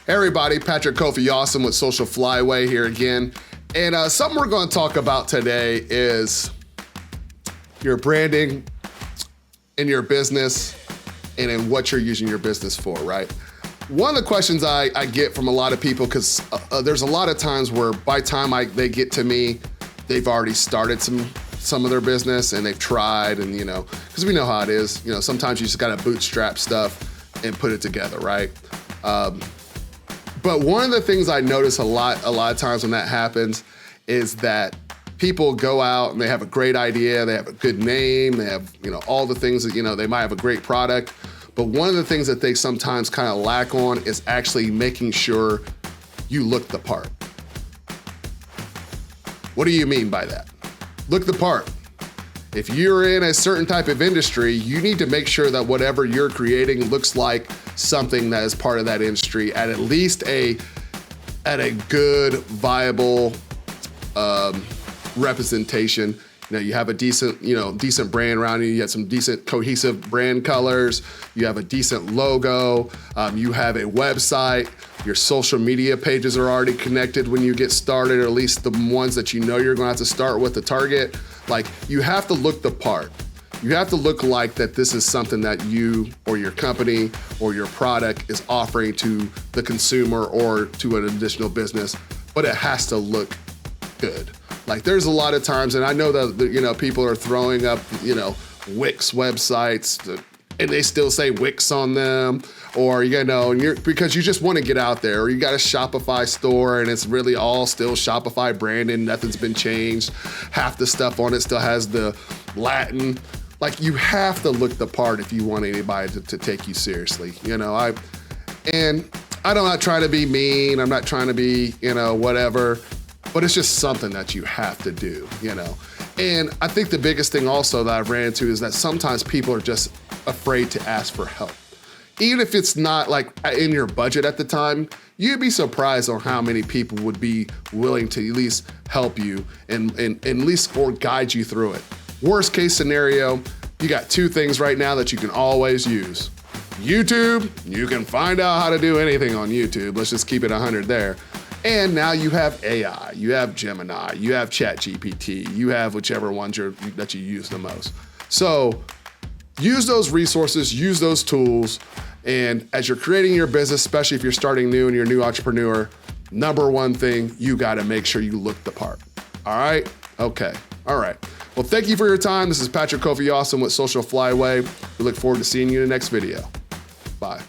Hey everybody, Patrick Kofi Awesome with Social FlyWay here again. And something we're going to talk about today is your branding in your business and in what you're using your business for, right? One of the questions I get from a lot of people, because there's a lot of times where by the time they get to me, they've already started some of their business and they've tried, and because we know how it is, sometimes you just got to bootstrap stuff and put it together, right? But one of the things I notice a lot of times when that happens is that people go out and they have a great idea, they have a good name, they have all the things that they might have a great product, but one of the things that they sometimes kind of lack on is actually making sure you look the part. What do you mean by that? Look the part. If you're in a certain type of industry, you need to make sure that whatever you're creating looks like something that is part of that industry at least a good, viable representation. You have a decent brand around you. You have some decent cohesive brand colors. You have a decent logo. You have a website. Your social media pages are already connected when you get started, or at least the ones that you're going to have to start with to target. Like, you have to look the part. You have to look like that this is something that you or your company or your product is offering to the consumer or to an additional business, but it has to look good. Like, there's a lot of times, and I know that people are throwing up Wix websites and they still say Wix on them, or because you just want to get out there, or you got a Shopify store and it's really all still Shopify branded, nothing's been changed. Half the stuff on it still has the Latin. Like, you have to look the part if you want anybody to take you seriously. I'm not trying to be mean. I'm not trying to be, whatever, but it's just something that you have to do, And I think the biggest thing also that I've ran into is that sometimes people are just afraid to ask for help. Even if it's not like in your budget at the time, you'd be surprised on how many people would be willing to at least help you and at least or guide you through it. Worst case scenario, you got two things right now that you can always use. YouTube, you can find out how to do anything on YouTube. Let's just keep it 100 there. And now you have AI, you have Gemini, you have ChatGPT, you have whichever ones that you use the most. So use those resources, use those tools, and as you're creating your business, especially if you're starting new and you're a new entrepreneur, number one thing, you gotta make sure you look the part. All right? Okay, all right. Well, thank you for your time. This is Patrick Kofi Awesome with Social FlyWay. We look forward to seeing you in the next video. Bye.